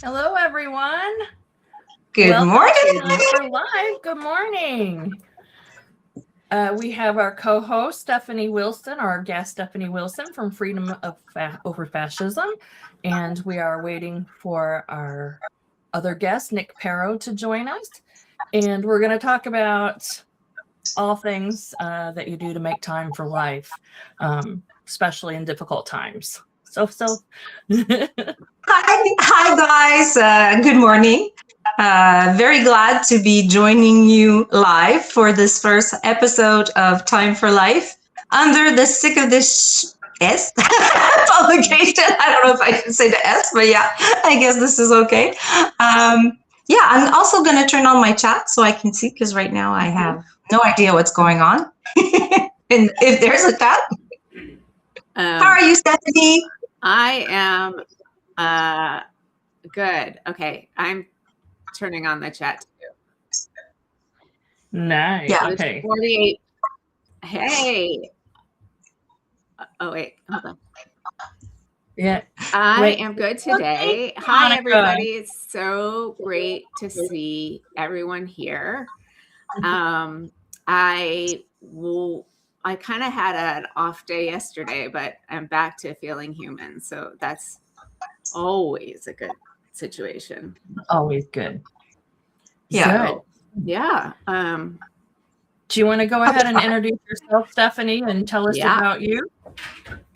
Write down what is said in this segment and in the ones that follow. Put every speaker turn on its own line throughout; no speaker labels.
Hello, everyone.
Good
Welcome to
morning.
Time for Life. Good morning. We have our co-host Stephanie Wilson, our guest Stephanie Wilson from Freedom of Over Fascism, and we are waiting for our other guest Nick Pero to join us, and we're going to talk about all things that you do to make time for life, especially in difficult times. So.
Hi, guys. Good morning. Very glad to be joining you live for this first episode of Time for Life under the sick of this S publication. I don't know if I should say the S, but yeah, I guess this is okay. Yeah, I'm also going to turn on my chat so I can see because right now I have no idea what's going on. And if there's a chat, how are you, Stephanie?
I am good. Okay, I'm turning on the chat too.
Nice.
Yeah.
Okay.
48. Hey. Oh wait, hold on.
Yeah.
I am good today.
Okay,
Hi,
Monica.
everybody. It's so great to see everyone here. I kind of had an off day yesterday, but I'm back to feeling human. So that's always a good situation.
Always good.
Yeah.
Good.
Yeah.
Do you want to go ahead and introduce yourself, Stephanie, and tell us
Yeah.
about you?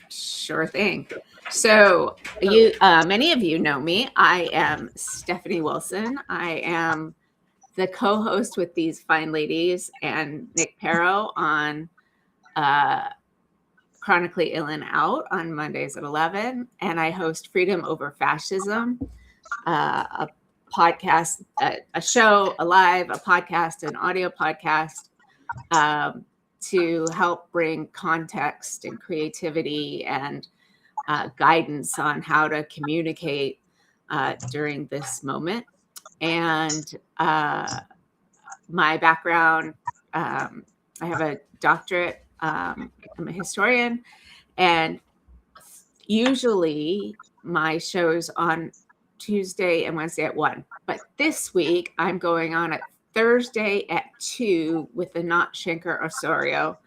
Sure thing. So you, many of you know me. I am Stephanie Wilson. I am the co-host with these fine ladies and Nick Pero on Chronically Ill and Out on Mondays at 11. And I host Freedom Over Fascism, a podcast, a show, a live, a podcast, an audio podcast to help bring context and creativity and guidance on how to communicate during this moment. And my background, I have a doctorate. I'm a historian, and usually my show's on Tuesday and Wednesday at 1. But this week I'm going on at Thursday at 2 with the Not Schenker Osorio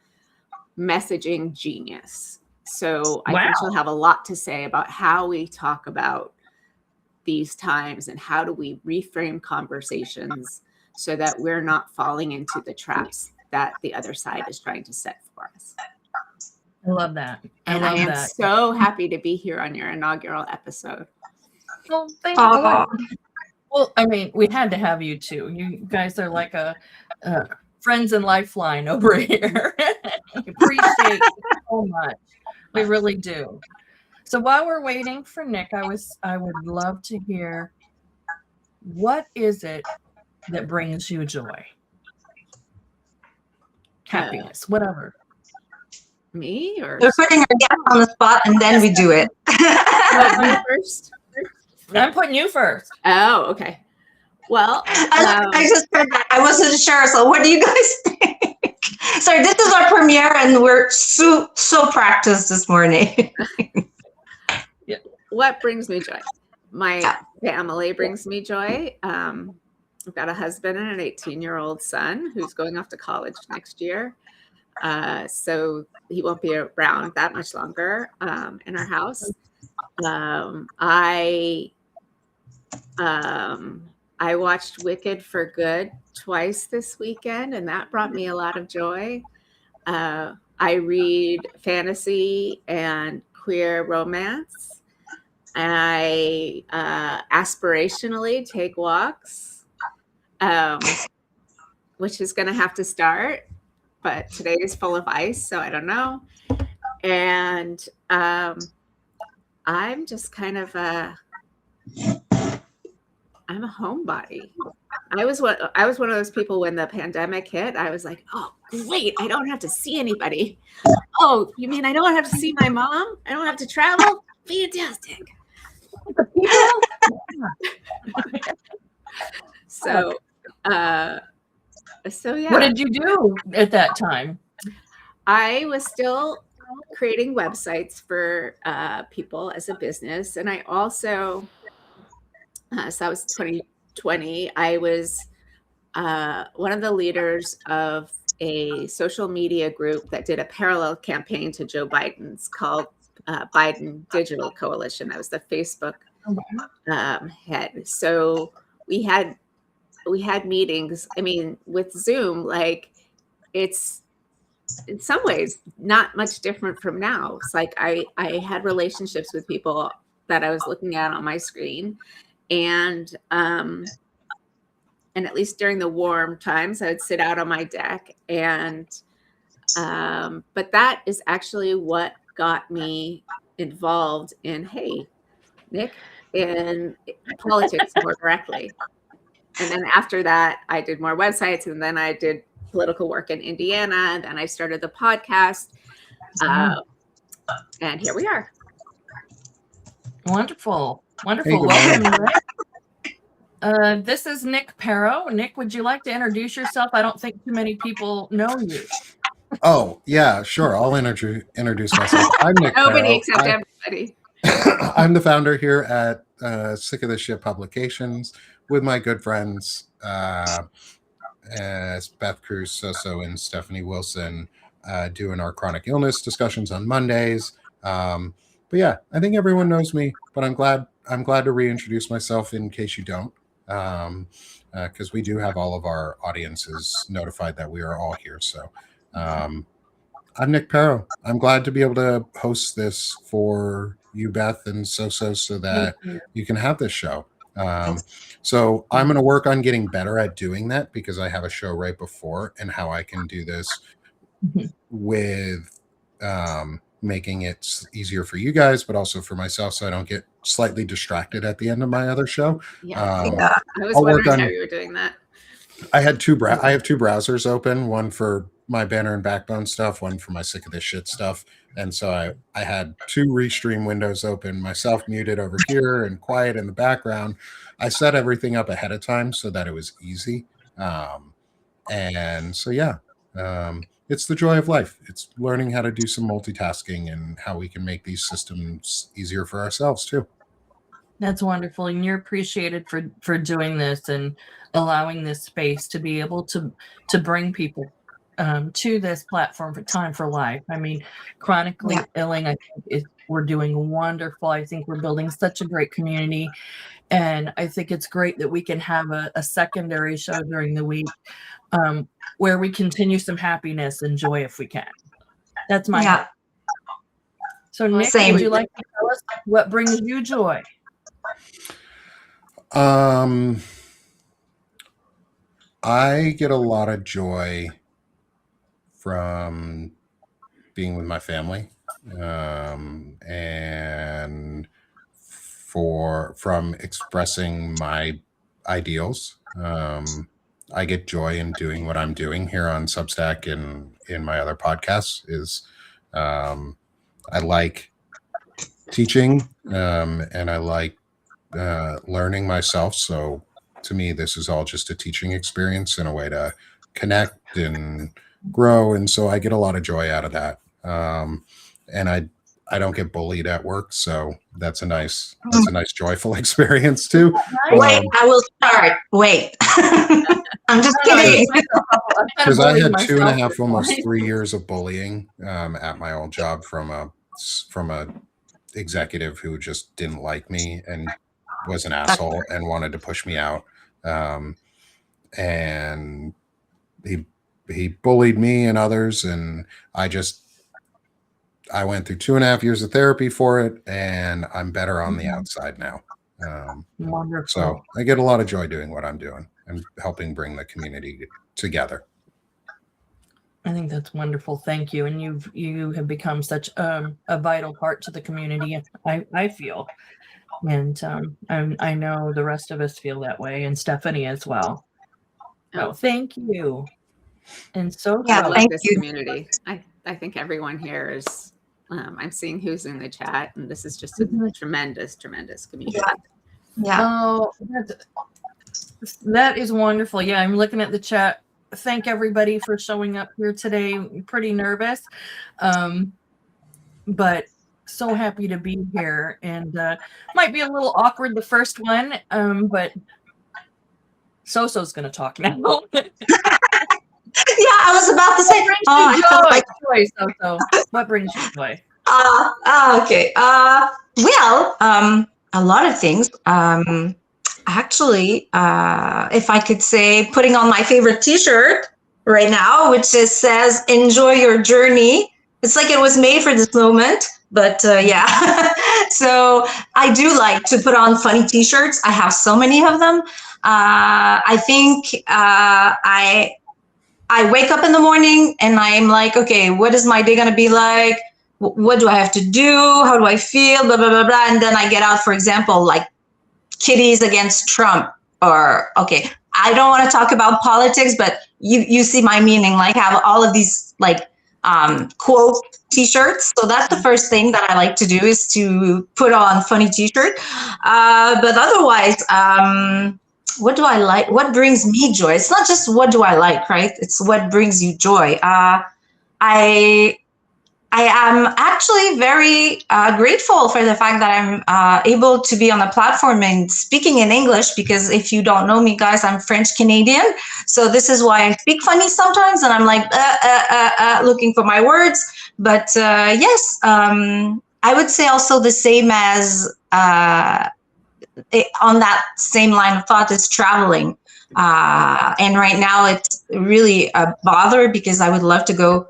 messaging genius. So I think she'll have a lot to say about how we talk about these times and how do we reframe conversations so that we're not falling into the traps that the other side is trying to set for us.
I love that.
And I am so happy to be here on your inaugural episode.
Well, thank you. Well, I mean, we had to have you too. You guys are like a friends and lifeline over here. Appreciate you so much. We really do. So while we're waiting for Nick, I would love to hear, what is it that brings you joy? Happiness, whatever.
Me or
we're putting our guest on the spot and then we do it.
you first?
I'm putting you first.
Oh, okay. Well,
I just heard that. I wasn't sure. So what do you guys think? Sorry, this is our premiere and we're so practiced this morning.
Yeah. What brings me joy? My family brings me joy. I've got a husband and an 18-year-old son who's going off to college next year. So he won't be around that much longer in our house. I watched Wicked for Good twice this weekend, and that brought me a lot of joy. I read fantasy and queer romance. I aspirationally take walks, which is going to have to start, but today is full of ice, so I don't know. And I'm just kind of I'm a homebody. I was one of those people when the pandemic hit. I was like, oh, great. I don't have to see anybody. Oh, you mean I don't have to see my mom? I don't have to travel? Fantastic. So yeah.
What did you do at that time?
I was still creating websites for people as a business. And I also So that was 2020. I was one of the leaders of a social media group that did a parallel campaign to Joe Biden's called Biden Digital Coalition. I was the Facebook head. So we had meetings. I mean, with Zoom, like it's in some ways not much different from now. It's like I had relationships with people that I was looking at on my screen, and at least during the warm times, I would sit out on my deck, and but that is actually what got me involved in, hey, Nick, in politics more directly. And then after that, I did more websites, and then I did political work in Indiana, and then I started the podcast, and here we are.
Wonderful.
Hey, good
Welcome,
morning.
Nick. This is Nick Pero. Nick, would you like to introduce yourself? I don't think too many people know you.
Oh, yeah, sure. I'll introduce myself. I'm Nick
Nobody
Farrell.
except everybody.
I'm the founder here at Sick of This Shit Publications with my good friends, as Beth Cruz Soso and Stephanie Wilson, doing our chronic illness discussions on Mondays. But yeah, I think everyone knows me, but I'm glad to reintroduce myself in case you don't, because we do have all of our audiences notified that we are all here. So I'm Nick Pero. I'm glad to be able to host this for you, Beth and Soso, so that you can have this show. So I'm going to work on getting better at doing that, because I have a show right before, and how I can do this with making it easier for you guys, but also for myself, so I don't get slightly distracted at the end of my other show.
Yeah.
Yeah.
I was
I'll work
wondering
on-
how you were doing that.
I have two browsers open, one for my Banner and Backbone stuff, one for my Sick of This Shit stuff. And so I had two restream windows open, myself muted over here and quiet in the background. I set everything up ahead of time so that it was easy. And so, yeah, it's the joy of life. It's learning how to do some multitasking and how we can make these systems easier for ourselves too.
That's wonderful. And you're appreciated for doing this and allowing this space to be able to bring people to this platform for Time for Life. I mean, chronically illing, I think we're doing wonderful. I think we're building such a great community. And I think it's great that we can have a secondary show during the week where we continue some happiness and joy if we can. That's my hope. So Nick,
Same.
would you like to tell us what brings you joy?
I get a lot of joy from being with my family, and from expressing my ideals. I get joy in doing what I'm doing here on Substack and in my other podcasts. I like teaching, and I like learning myself. So to me, this is all just a teaching experience and a way to connect and grow. And so I get a lot of joy out of that. And I don't get bullied at work. So that's a nice joyful experience too.
Wait, I will start. Wait. I'm just kidding.
Because I had 2.5, almost 3 years of bullying at my old job from a executive who just didn't like me and was an asshole and wanted to push me out. And he bullied me and others, and I went through 2.5 years of therapy for it, and I'm better on the outside now.
Wonderful.
So I get a lot of joy doing what I'm doing and helping bring the community together.
I think that's wonderful. Thank you. And you have become such a vital part to the community. I feel, and I know the rest of us feel that way, and Stephanie as well. So thank you. And so
Yeah,
I like
thank
this
you.
community. I think everyone here is. I'm seeing who's in the chat, and this is just a tremendous community.
Yeah.
Oh, that is wonderful. Yeah, I'm looking at the chat. Thank everybody for showing up here today. I'm pretty nervous, but so happy to be here, and might be a little awkward the first one, but Soso's going to talk now.
Yeah, I was about to say. Oh, I felt like.
Joy, Soso. What brings you joy?
Okay. Well, a lot of things. Actually, if I could say, putting on my favorite T-shirt right now, which says "Enjoy your journey." It's like it was made for this moment. But yeah, so I do like to put on funny T-shirts. I have so many of them. I think I wake up in the morning and I'm like, okay, what is my day gonna be like? What do I have to do? How do I feel? Blah, blah, blah, blah. And then I get out, for example, like kitties against Trump, or, okay, I don't want to talk about politics, but you see my meaning, like have all of these like quote T-shirts. So that's the first thing that I like to do, is to put on funny T-shirt. But otherwise, what do I like? What brings me joy? It's not just what do I like, right? It's what brings you joy. I am actually very grateful for the fact that I'm able to be on a platform and speaking in English, because if you don't know me, guys, I'm French Canadian. So this is why I speak funny sometimes, and I'm like looking for my words. But yes, I would say also the same as on that same line of thought is traveling. And right now it's really a bother, because I would love to go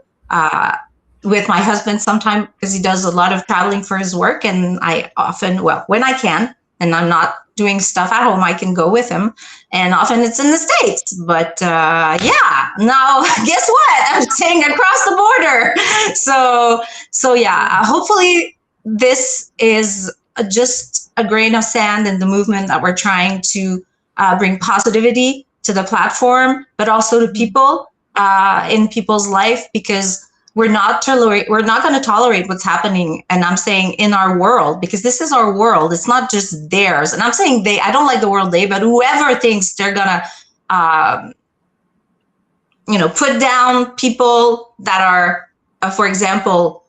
with my husband sometime, because he does a lot of traveling for his work. And I often, well, when I can, and I'm not doing stuff at home, I can go with him. And often it's in the States. But yeah, now guess what? I'm staying across the border. So yeah, hopefully this is just a grain of sand in the movement that we're trying to bring positivity to the platform, but also to people in people's life, because we're not going to tolerate what's happening. And I'm saying in our world, because this is our world. It's not just theirs. And I'm saying I don't like the word they, but whoever thinks they're gonna, put down people that are, for example,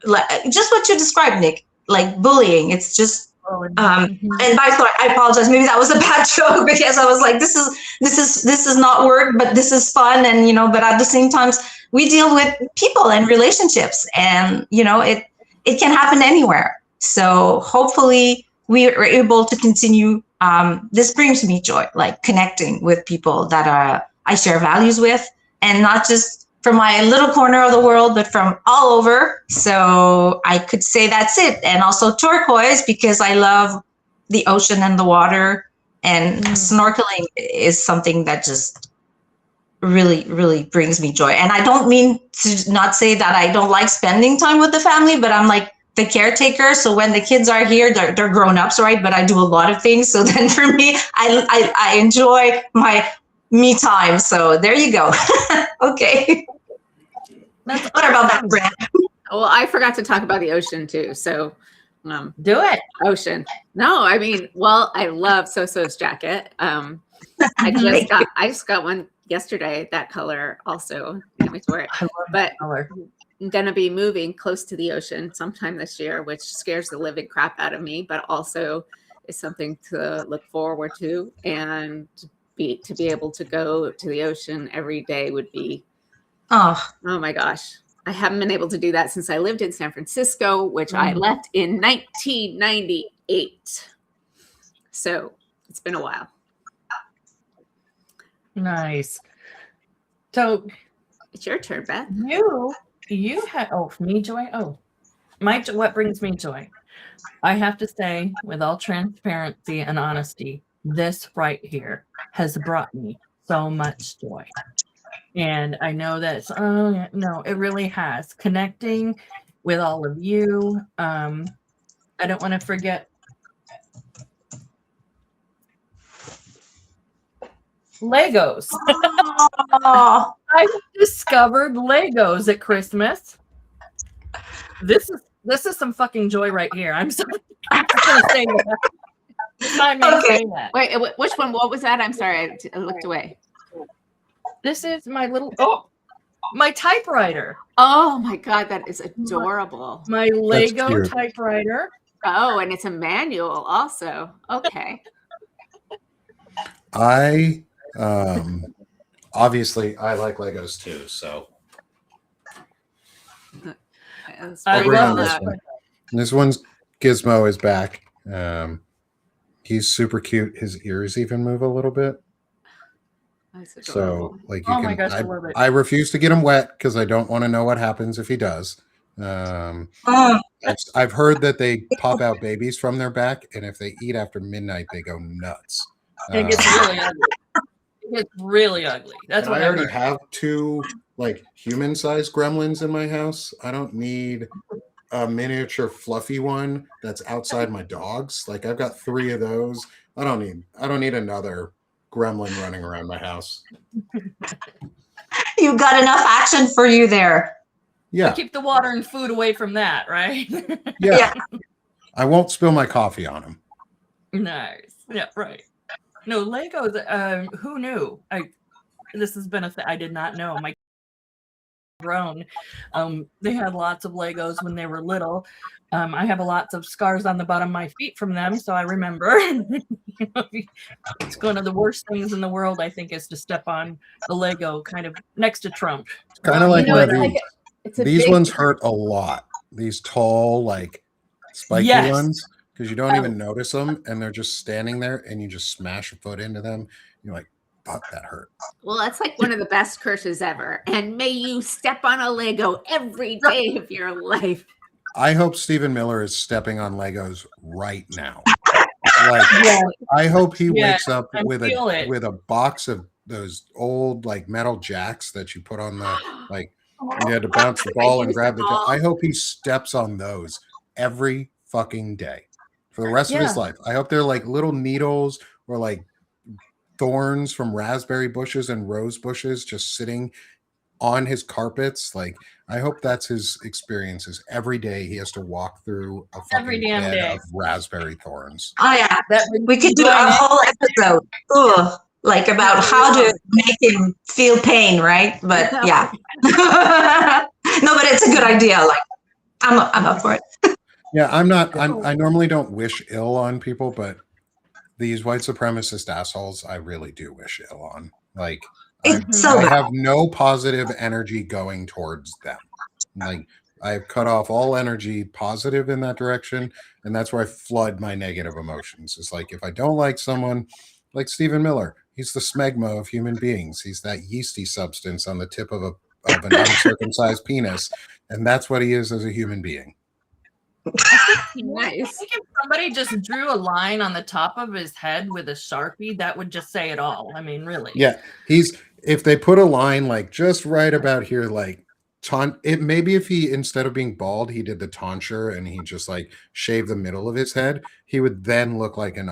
like just what you described, Nick, like bullying. It's just. And by the way, I apologize. Maybe that was a bad joke, because I was like, this is not work, but this is fun. And, but at the same time, we deal with people and relationships, and, it can happen anywhere. So hopefully we are able to continue. This brings me joy, like connecting with people that I share values with, and not just from my little corner of the world, but from all over. So I could say that's it. And also turquoise, because I love the ocean and the water, and snorkeling is something that just really, really brings me joy. And I don't mean to not say that I don't like spending time with the family, but I'm like the caretaker. So when the kids are here, they're grown-ups, right? But I do a lot of things. So then for me, I enjoy my me time. So there you go. Okay. What about that, Brent?
Well, I forgot to talk about the ocean too. So
do it.
Ocean. No, I mean, well, I love Soso's jacket. I just got one yesterday, that color also. Can't wait to wear it.
I love
but
that color.
I'm going to be moving close to the ocean sometime this year, which scares the living crap out of me, but also is something to look forward to. And to be able to go to the ocean every day would be, oh my gosh. I haven't been able to do that since I lived in San Francisco, which I left in 1998. So it's been a while.
Nice. So
it's your turn, Beth.
You had, me joy. Oh, what brings me joy? I have to say, with all transparency and honesty, this right here has brought me so much joy. And I know that, no, it really has. Connecting with all of you. I don't want to forget Legos.
Oh.
I discovered Legos at Christmas. This is some fucking joy right here. I'm sorry. I'm just gonna say that.
Okay.
Wait, which one? What was that? I'm sorry, I looked away.
This is my little My typewriter.
Oh my God, that is adorable.
My Lego
cute.
typewriter.
Oh, and it's a manual also. Okay.
I obviously I like Legos too, so
I
I'll bring
love
on
this
this
one.
one. This one's Gizmo is back. He's super cute. His ears even move a little bit.
That's
So
adorable.
like you
Oh
can
my gosh, I love it.
I refuse to get him wet because I don't want to know what happens if he does.
Oh,
I've heard that they pop out babies from their back, and if they eat after midnight, they go nuts.
It gets really ugly. It gets really ugly. That's
And
what
I already
heard.
have two like human-sized gremlins in my house. I don't need a miniature fluffy one that's outside my dogs. Like I've got 3 of those. I don't need another gremlin running around my house.
you got enough action for you there.
Yeah.
Keep the water and food away from that, right?
Yeah. I won't spill my coffee on him.
Nice. Yeah, right. No, Legos. Who knew? This has been a thing I did not know. My grown. They had lots of Legos when they were little. I have lots of scars on the bottom of my feet from them, so I remember. It's one of the worst things in the world, I think, is to step on a Lego kind of next to Trump.
Kind of like
You know,
one
it's
of
like
these.
it's a
These
big-
ones hurt a lot. These tall, like spiky
Yes.
ones, because you don't even notice them, and they're just standing there, and you just smash a foot into them. You're like, "Fuck, that hurt."
Well, that's like one of the best curses ever. And may you step on a Lego every day of your life.
I hope Stephen Miller is stepping on Legos right now. Like,
Yeah.
I hope he
Yeah,
wakes up
I
with
feel it.
a box of those old like metal jacks that you put on the like. You had to bounce the ball and grab the. I hope he steps on those every fucking day for the rest of his
Yeah.
life. I hope they're like little needles or like thorns from raspberry bushes and rose bushes just sitting on his carpets. Like, I hope that's his experiences every day. He has to walk through a
Every
fucking
damn
bed
day.
of raspberry thorns.
Oh yeah,
That
we could do a whole episode, like about how to make him feel pain, right? But yeah, no, but it's a good idea. Like, I'm up for it.
Yeah, I'm not. I normally don't wish ill on people, but these white supremacist assholes, I really do wish ill on. Like,
It's so
I
bad.
have no positive energy going towards them. Like, I've cut off all energy positive in that direction, and that's where I flood my negative emotions. It's like if I don't like someone, like Stephen Miller, he's the smegma of human beings. He's that yeasty substance on the tip of an uncircumcised penis, and that's what he is as a human being.
I
Nice.
think if somebody just drew a line on the top of his head with a Sharpie, that would just say it all. I mean, really.
Yeah, if they put a line like just right about here, like maybe if he, instead of being bald, he did the tonsure and he just like shaved the middle of his head, he would then look like an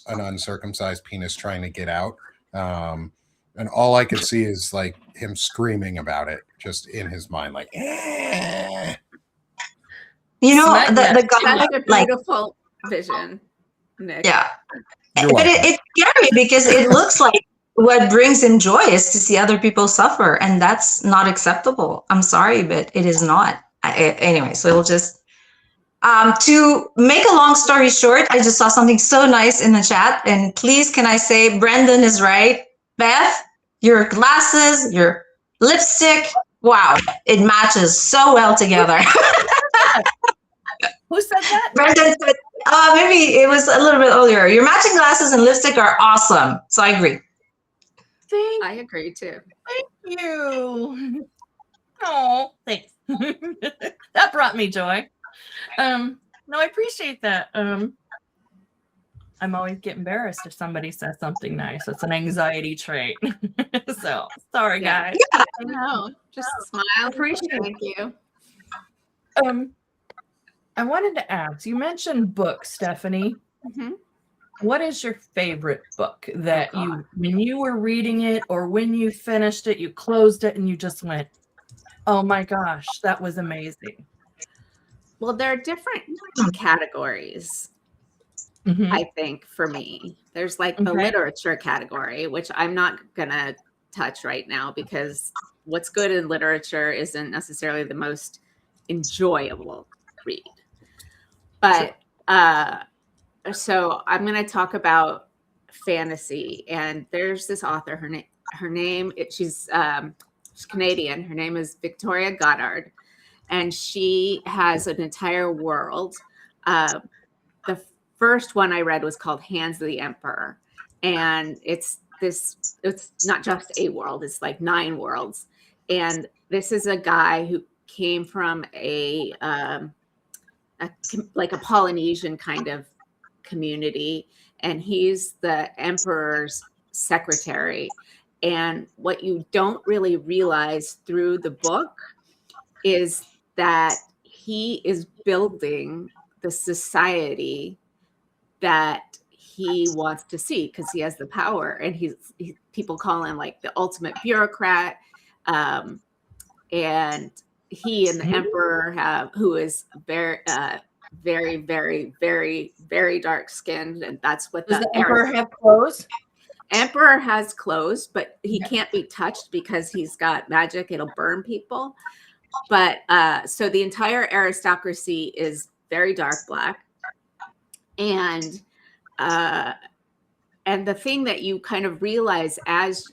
uncircumcised penis trying to get out. And all I could see is like him screaming about it just in his mind, like, eh.
You know,
Smack that.
the guy,
That's a
like,
beautiful vision, Nick.
yeah.
You're
But
welcome.
it's scary because it looks like what brings him joy is to see other people suffer, and that's not acceptable. I'm sorry, but it is not. Anyway, so we'll just to make a long story short, I just saw something so nice in the chat, and please, can I say Brendan is right? Beth, your glasses, your lipstick, wow, it matches so well together.
Who said that?
Brendan said, maybe it was a little bit earlier. Your matching glasses and lipstick are awesome. So I agree.
Thank
I agree too.
you. Oh, thanks. That brought me joy. No, I appreciate that. I'm always get embarrassed if somebody says something nice. It's an anxiety trait. So sorry,
Yeah.
guys.
No, just smile.
Appreciate it.
Thank you.
I wanted to ask, you mentioned books, Stephanie.
Mhm.
What is your favorite book that you, when you were reading it or when you finished it, you closed it and you just went, oh my gosh, that was amazing?
Well, there are different categories,
Mhm.
I think, for me. There's like the
Okay.
literature category, which I'm not going to touch right now because what's good in literature isn't necessarily the most enjoyable read. But so I'm going to talk about fantasy, and there's this author. She's Canadian. Her name is Victoria Goddard, and she has an entire world. The first one I read was called Hands of the Emperor, and it's not just a world; it's like 9 worlds. And this is a guy who came from like a Polynesian kind of community, and he's the emperor's secretary. And what you don't really realize through the book is that he is building the society that he wants to see, because he has the power, and people call him like the ultimate bureaucrat. And he and the emperor who is very, very, very, very, very dark skinned, and that's what
Does the emperor have clothes?
Emperor has clothes, but he can't be touched because he's got magic. It'll burn people. But so the entire aristocracy is very dark black, and the thing that you kind of realize as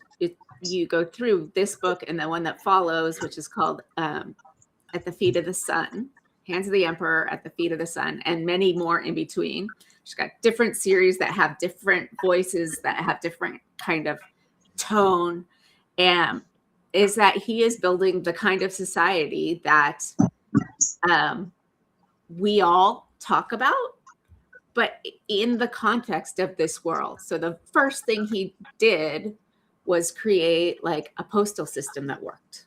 you go through this book and the one that follows, which is called At the Feet of the Sun, Hands of the Emperor, At the Feet of the Sun, and many more in between. She's got different series that have different voices, that have different kind of tone, and is that he is building the kind of society that we all talk about, but in the context of this world. So the first thing he did was create like a postal system that worked,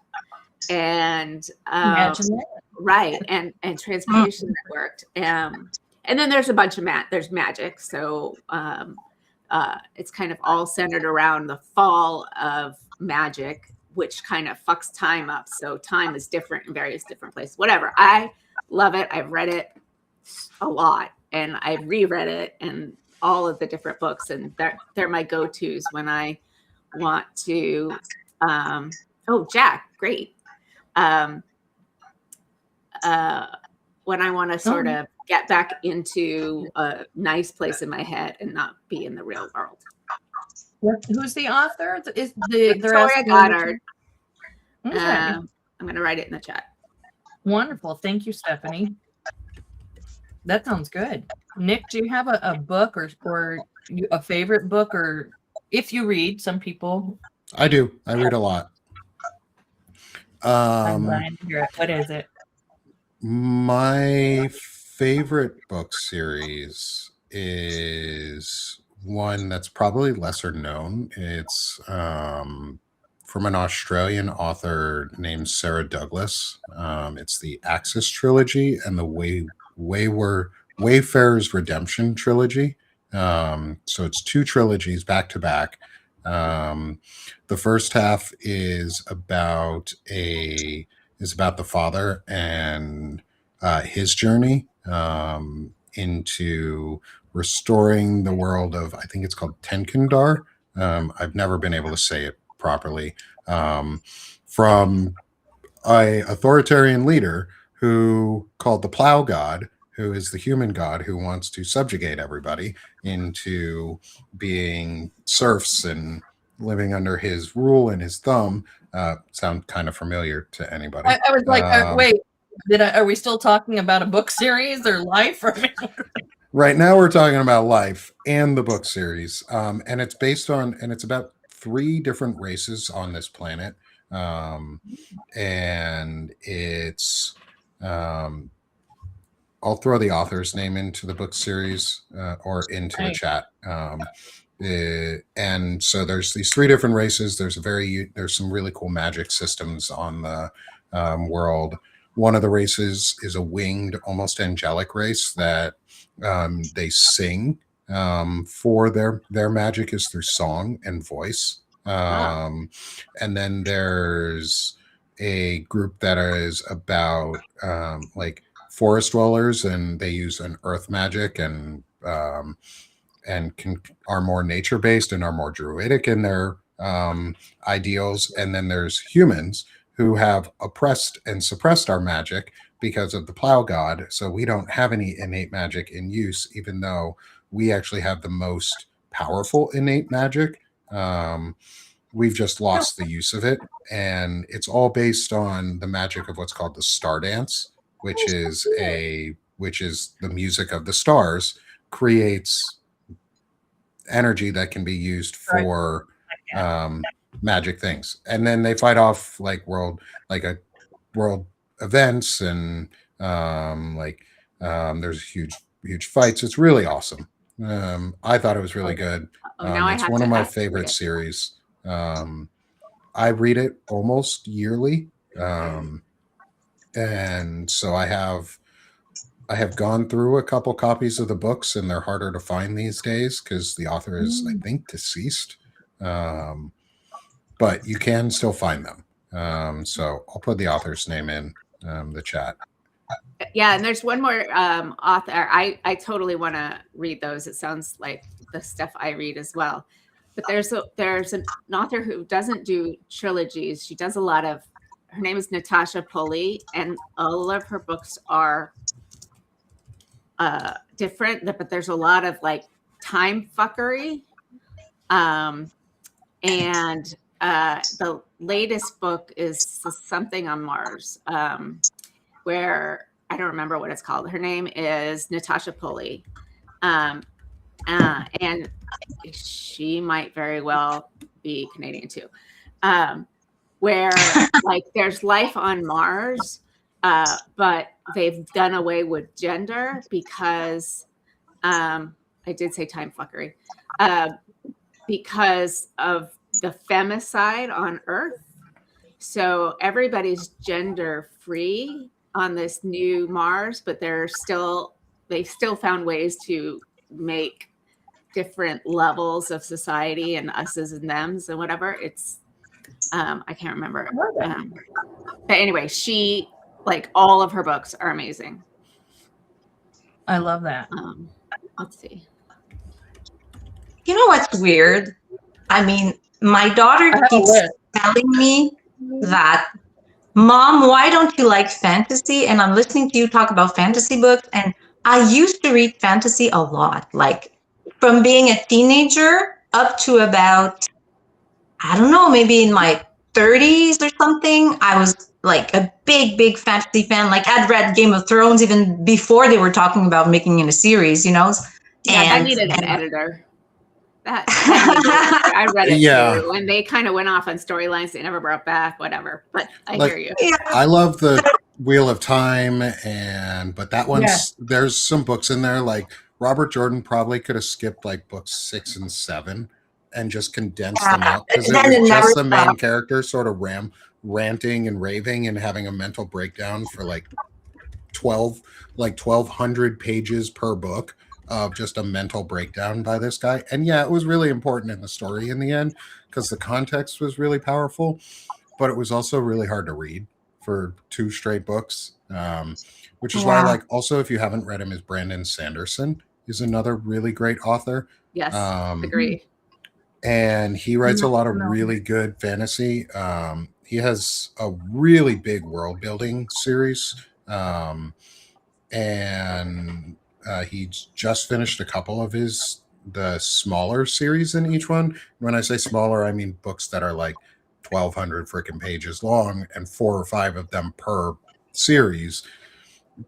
and right, and transportation that worked. And then there's a bunch of there's magic. So it's kind of all centered around the fall of magic, which kind of fucks time up. So time is different in various different places. Whatever. I love it. I've read it a lot, and I've reread it and all of the different books, and they're my go-tos when I want to. Jack, great. When I want to sort of get back into a nice place in my head and not be in the real world.
Who's the author? Is
Victoria Goddard.
Okay.
I'm going to write it in the chat.
Wonderful. Thank you, Stephanie. That sounds good. Nick, do you have a book or a favorite book, or if you read? Some people.
I do. I read a lot.
I'm glad to hear it. What is it?
My favorite book series is one that's probably lesser known. It's from an Australian author named Sarah Douglas. It's the Axis trilogy and the Wayfarer's Redemption trilogy. So it's 2 trilogies back to back. The first half is about the father and his journey into restoring the world of, I think it's called Tenkindar. I've never been able to say it properly. From a authoritarian leader who called the Plow God, who is the human god who wants to subjugate everybody into being serfs and living under his rule and his thumb. Sound kind of familiar to anybody?
I was like, wait, are we still talking about a book series or life?
Right now we're talking about life and the book series. And it's based on, and it's about 3 different races on this planet. And it's, I'll throw the author's name into the book series or into the chat. And so there's these 3 different races. There's some really cool magic systems on the world. One of the races is a winged, almost angelic race that they sing for their magic is through song and voice. And then there's a group that is about like forest dwellers, and they use an earth magic and are more nature based and are more druidic in their ideals. And then there's humans who have oppressed and suppressed our magic because of the plow god. So we don't have any innate magic in use, even though we actually have the most powerful innate magic. We've just lost the use of it. And it's all based on the magic of what's called the star dance, which is the music of the stars, creates energy that can be used for magic things. And then they fight off world events, and there's huge fights. It's really awesome. I thought it was really good. It's one of my favorite series. I read it almost yearly. And so I have gone through a couple copies of the books, and they're harder to find these days because the author is, I think, deceased. But you can still find them. So I'll put the author's name in the chat.
Yeah, and there's one more author. I totally want to read those. It sounds like the stuff I read as well. But there's an author who doesn't do trilogies. She does a lot of. Her name is Natasha Pulley, and all of her books are different. But there's a lot of time fuckery. And the latest book is Something on Mars, where I don't remember what it's called. Her name is Natasha Pulley. And she might very well be Canadian too. Where there's life on Mars, but they've done away with gender because I did say time fuckery, because of the femicide on Earth. So everybody's gender free on this new Mars, but they've still found ways to make different levels of society and us's and them's and whatever. It's I can't remember. But anyway, she all of her books are amazing.
I love that.
Let's see.
You know what's weird? I mean, my daughter keeps telling me that, Mom, why don't you like fantasy? And I'm listening to you talk about fantasy books, and I used to read fantasy a lot, from being a teenager up to about, I don't know, maybe in my 30s or something. I was a big fantasy fan. I'd read Game of Thrones even before they were talking about making it a series,
Yeah, I needed an editor. I read it too, and they kind of went off on storylines they never brought back, whatever. But I hear you.
Yeah.
I love the Wheel of Time, but that one's there's some books in there Robert Jordan probably could have skipped books 6 and 7 and just condensed them out, because it was just the main character sort of ranting and raving and having a mental breakdown for 1,200 pages per book of just a mental breakdown by this guy. And it was really important in the story in the end because the context was really powerful, but it was also really hard to read for 2 straight books. Which is why also, if you haven't read him, is Brandon Sanderson is another really great author.
Yes, agree.
And he writes a lot of really good fantasy. He has a really big world building series. And he just finished a couple of the smaller series in each one. When I say smaller, I mean books that are 1,200 freaking pages long and 4 or 5 of them per series.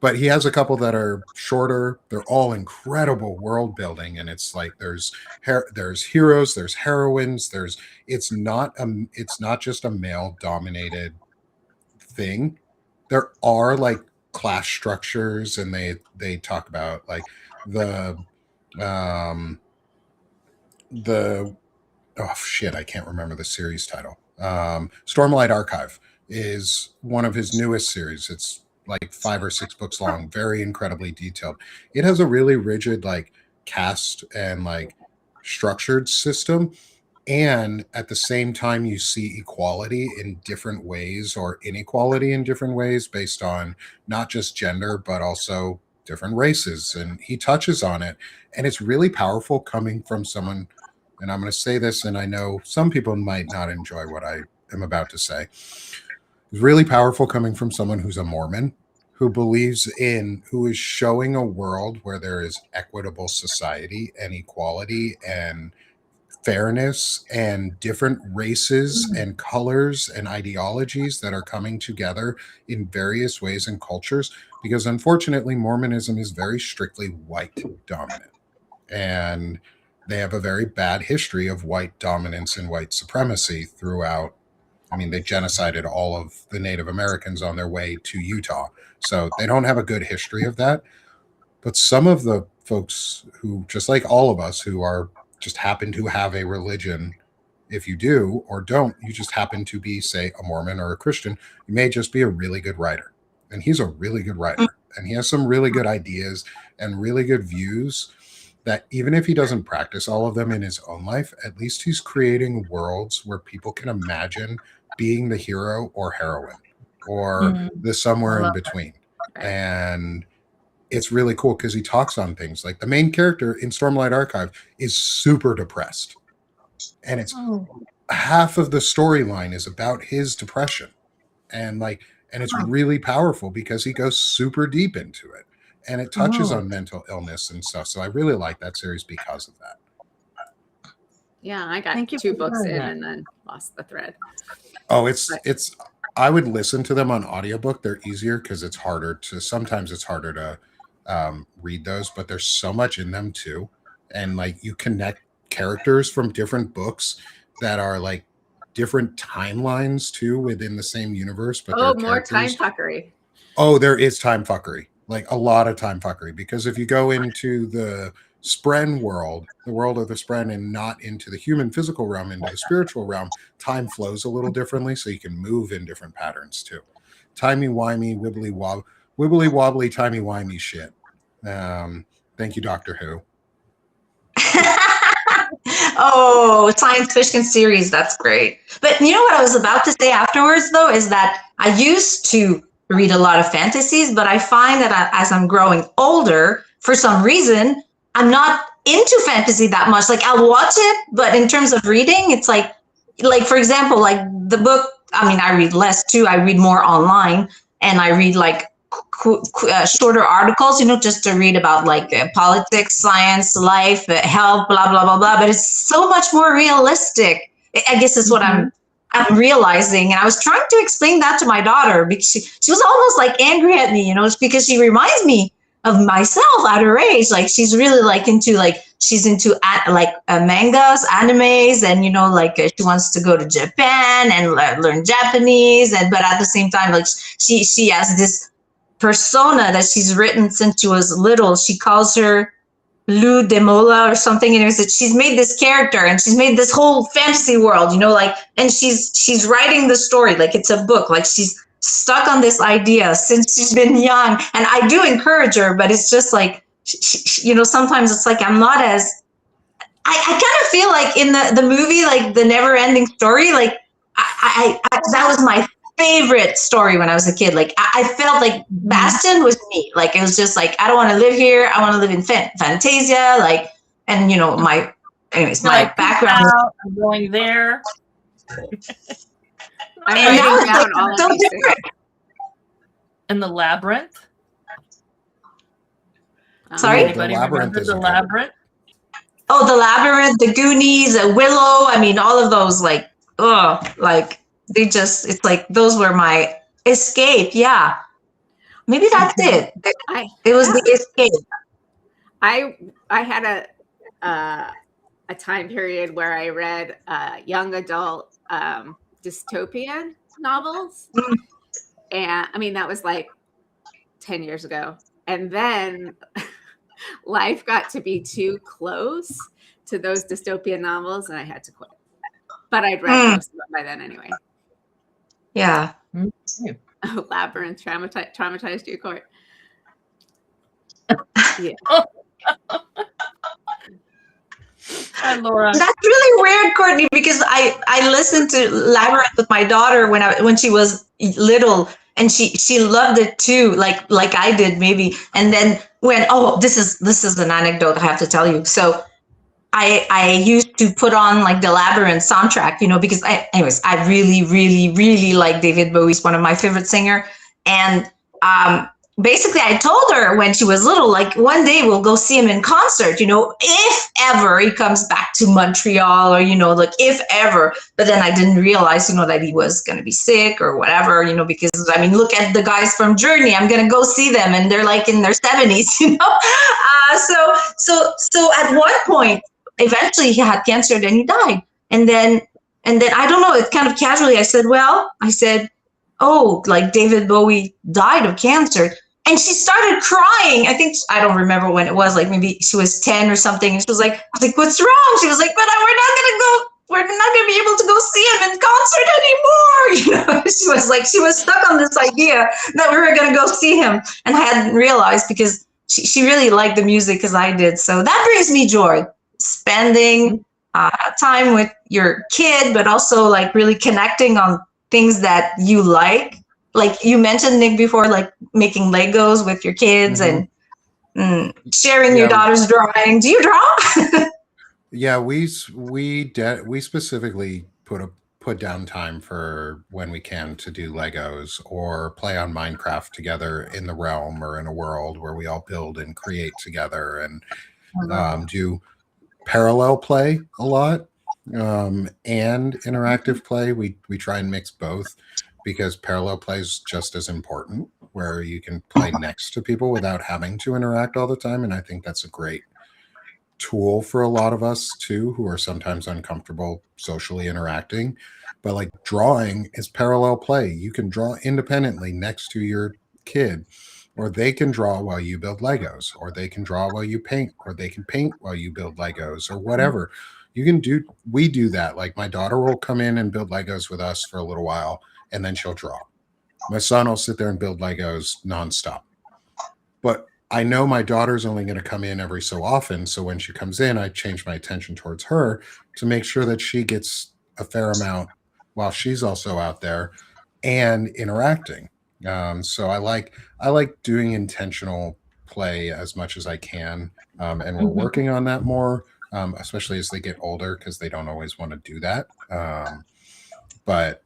But he has a couple that are shorter. They're all incredible world building, and it's there's heroes, there's heroines, it's not just a male dominated thing. There are class structures, and they talk about the oh shit, I can't remember the series title. Stormlight Archive is one of his newest series. It's 5 or 6 books long, very incredibly detailed. It has a really rigid cast and structured system, and at the same time you see equality in different ways or inequality in different ways based on not just gender but also different races, and he touches on it, and it's really powerful coming from someone, and I'm going to say this, and I know some people might not enjoy what I am about to say. It's really powerful coming from someone who's a Mormon, who is showing a world where there is equitable society and equality and fairness and different races and colors and ideologies that are coming together in various ways and cultures, because unfortunately Mormonism is very strictly white dominant, and they have a very bad history of white dominance and white supremacy throughout. I mean, they genocided all of the Native Americans on their way to Utah, so they don't have a good history of that. But some of the folks who, just like all of us, who are just happen to have a religion, if you do or don't, you just happen to be, say, a Mormon or a Christian, you may just be a really good writer. And he's a really good writer. And he has some really good ideas and really good views that even if he doesn't practice all of them in his own life, at least he's creating worlds where people can imagine being the hero or heroine or the somewhere in between. And it's really cool because he talks on things like the main character in Stormlight Archive is super depressed. And it's half of the storyline is about his depression. And it's really powerful because he goes super deep into it. And it touches on mental illness and stuff. So I really like that series because of that.
Yeah, I got 2 books in and then lost the thread.
Oh, it's I would listen to them on audiobook. They're easier because sometimes it's harder to read those, but there's so much in them too. And you connect characters from different books that are different timelines too within the same universe. But
more time fuckery.
Oh, there is time fuckery. A lot of time fuckery, because if you go into the Spren world, the world of the Spren, and not into the human physical realm, into the spiritual realm, time flows a little differently, so you can move in different patterns too. Timey-wimey, wibbly-wobbly, timey-wimey shit. Thank you, Doctor Who.
Oh, science fiction series, that's great. But you know what I was about to say afterwards, though, is that I used to read a lot of fantasies, but I find that as I'm growing older, for some reason, I'm not into fantasy that much. I'll watch it, but in terms of reading, it's like for example, the book, I read less too. I read more online, and I read shorter articles, just to read about politics, science, life, health, blah, blah, blah, blah. But it's so much more realistic. I guess is what I'm realizing. And I was trying to explain that to my daughter, because she was almost angry at me, because she reminds me of myself at her age. She's really into she's into mangas, animes, and she wants to go to Japan and learn Japanese. But at the same time, she has this persona that she's written since she was little. She calls her Lou Demola or something, she's made this character and she's made this whole fantasy world, and she's writing the story it's a book. She's stuck on this idea since she's been young, and I do encourage her, but it's just sometimes it's I'm not as I kind of feel in the movie, the Never Ending Story, I that was my favorite story when I was a kid. I felt Bastian was me. It was just I don't want to live here. I want to live in Fantasia. And my background.
I'm going there.
I'm writing down all of these things.
And the Labyrinth.
Sorry?
Anybody remember the Labyrinth?
Oh, the Labyrinth, the Goonies, Willow. All of those. They just, it's those were my escape. Yeah. Maybe that's it. It was the escape.
I had a time period where I read young adult dystopian novels. And that was 10 years ago. And then life got to be too close to those dystopian novels, and I had to quit. But I'd read most of them by then anyway.
Yeah.
Oh, Labyrinth traumatized you, Court. Yeah.
Hi, Laura.
That's really weird, Courtney, because I listened to Labyrinth with my daughter when she was little, and she loved it too, like I did maybe. And then this is an anecdote I have to tell you. So I used to put on like the Labyrinth soundtrack, because I really, really, really like David Bowie. He's one of my favorite singer. And basically I told her when she was little, like one day we'll go see him in concert, if ever he comes back to Montreal or, like if ever. But then I didn't realize, that he was going to be sick or whatever, because look at the guys from Journey. I'm going to go see them and they're like in their 70s, So at one point, eventually he had cancer, then he died. And then I don't know, it kind of casually, I said, oh, like David Bowie died of cancer. And she started crying. I don't remember when it was, like maybe she was 10 or something. And she was like, I was like, what's wrong? She was like, but we're not going to be able to go see him in concert anymore. She was stuck on this idea that we were going to go see him. And I hadn't realized because she really liked the music as I did. So that brings me joy, spending time with your kid, but also like really connecting on things that you like you mentioned, Nick, before, like making Legos with your kids and sharing your daughter's drawing. Do you draw?
Yeah, we specifically put down time for when we can to do Legos or play on Minecraft together in the realm or in a world where we all build and create together, and do parallel play a lot, and interactive play. We try and mix both, because parallel play is just as important, where you can play next to people without having to interact all the time. And I think that's a great tool for a lot of us too, who are sometimes uncomfortable socially interacting. But like drawing is parallel play. You can draw independently next to your kid, or they can draw while you build Legos, or they can draw while you paint, or they can paint while you build Legos, or whatever. We do that. Like my daughter will come in and build Legos with us for a little while, and then she'll draw. My son will sit there and build Legos nonstop. But I know my daughter's only going to come in every so often. So when she comes in, I change my attention towards her to make sure that she gets a fair amount while she's also out there and interacting. So I like doing intentional play as much as I can. And we're working on that more, especially as they get older, because they don't always want to do that. But